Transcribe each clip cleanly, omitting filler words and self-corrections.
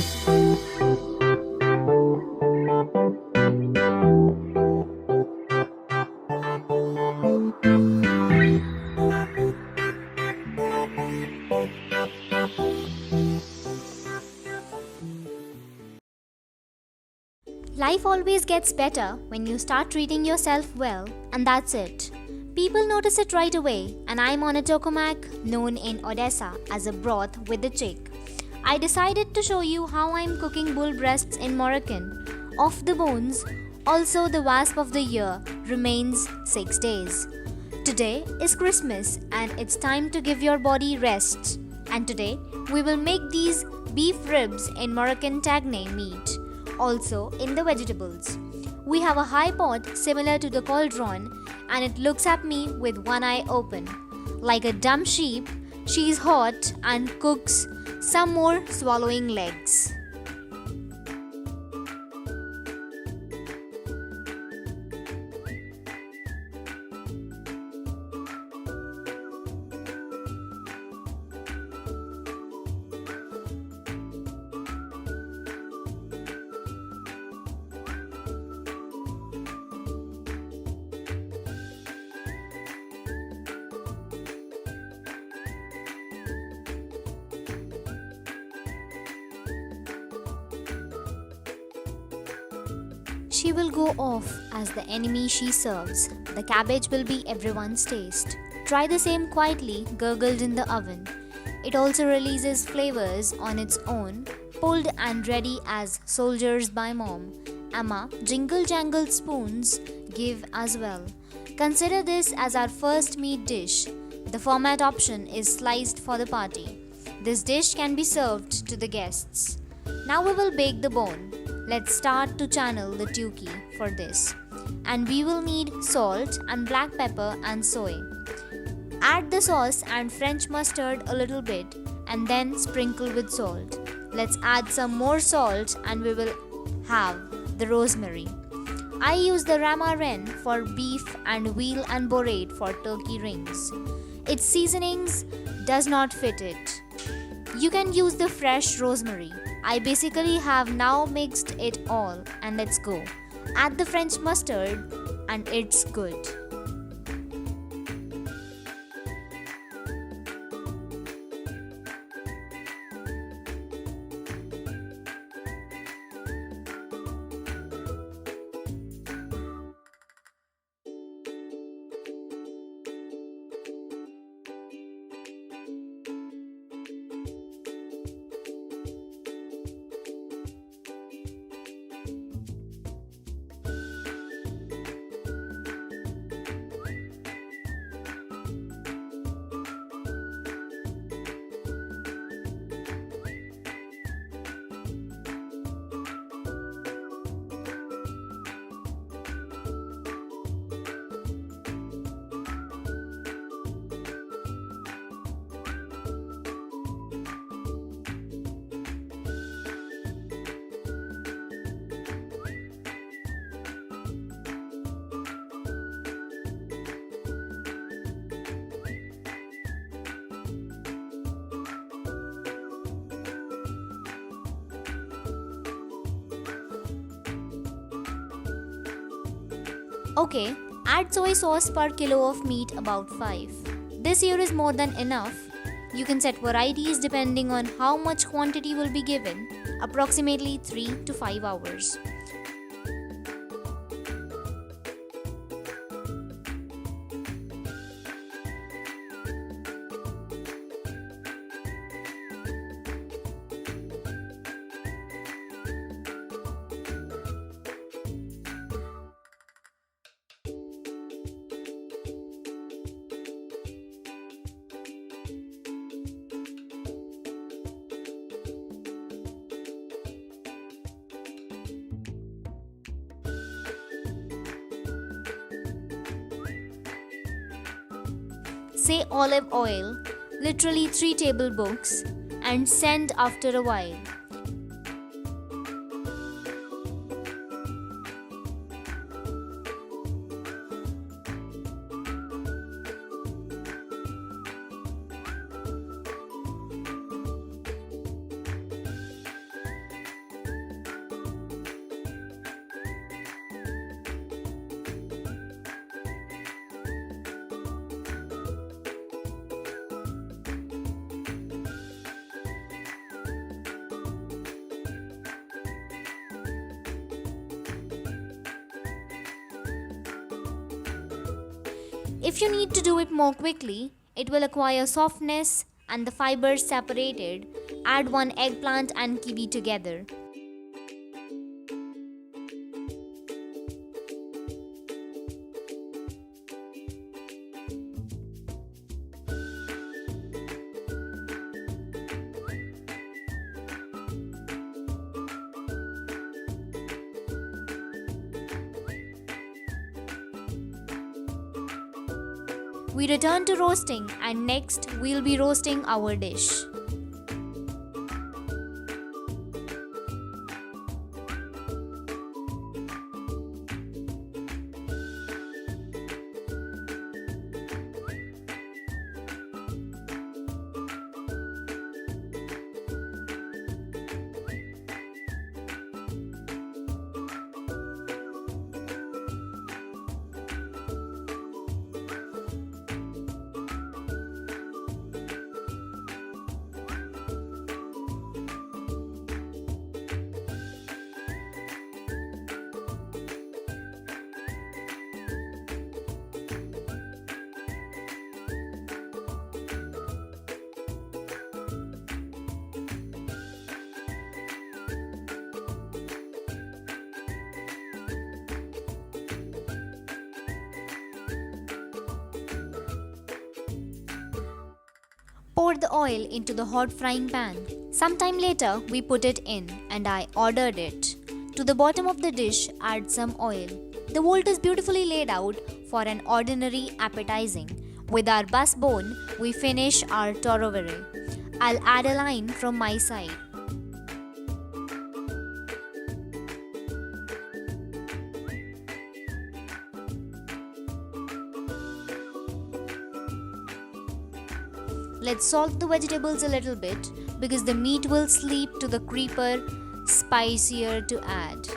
Life always gets better when you start treating yourself well, and that's it. People notice it right away, and I'm on a tokamak known in Odessa as a broth with a chick. I decided to show you how I'm cooking bull breasts in Moroccan. Off the bones, also the wasp of the year remains 6 days. Today is Christmas and it's time to give your body rest. And today we will make these beef ribs in Moroccan Tagine meat, also in the vegetables. We have a high pot similar to the cauldron and it looks at me with one eye open. Like a dumb sheep, she is hot and cooks some more swallowing legs. She will go off as the enemy she serves. The cabbage will be everyone's taste. Try the same quietly, gurgled in the oven. It also releases flavors on its own, pulled and ready as soldiers by mom. Amma, jingle jangle spoons give as well. Consider this as our first meat dish. The format option is sliced for the party. This dish can be served to the guests. Now we will bake the bone. Let's start to channel the tuki for this. And we will need salt and black pepper and soy. Add the sauce and French mustard a little bit and then sprinkle with salt. Let's add some more salt and we will have the rosemary. I use the Rama Ren for beef and veal and borate for turkey rings. Its seasonings does not fit it. You can use the fresh rosemary. I basically have now mixed it all and let's go. Add the French mustard and it's good. Okay, add soy sauce per kilo of meat about 5. This here is more than enough. You can set varieties depending on how much quantity will be given, approximately 3 to 5 hours. Say olive oil, literally 3 tablespoons, and send after a while. If you need to do it more quickly, it will acquire softness and the fibers separated. Add one eggplant and kiwi together. We return to roasting, and next we'll be roasting our dish. Pour the oil into the hot frying pan. Sometime later, we put it in, and I ordered it. To the bottom of the dish, add some oil. The vault is beautifully laid out for an ordinary appetizing. With our bus bone, we finish our toro vere. I'll add a line from my side. Let's salt the vegetables a little bit because the meat will sleep to the creeper, spicier to add.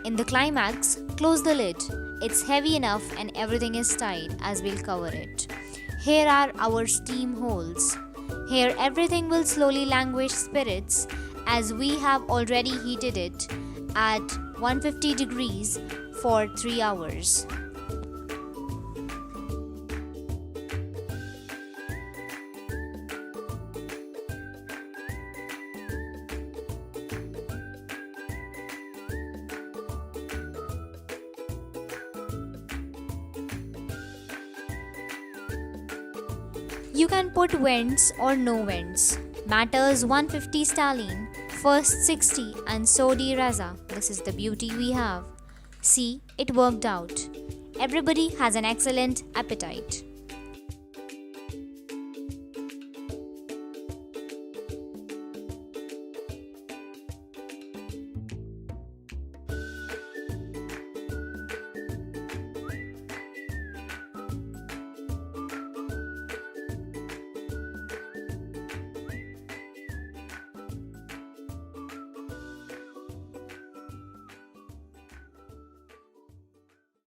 In the climax, close the lid. It's heavy enough and everything is tight as we'll cover it. Here are our steam holes. Here everything will slowly languish spirits as we have already heated it at 150 degrees for 3 hours. You can put vents or no vents. Matters 150 Stalin, first 60 and Sodi Raza. This is the beauty we have. See, it worked out. Everybody has an excellent appetite.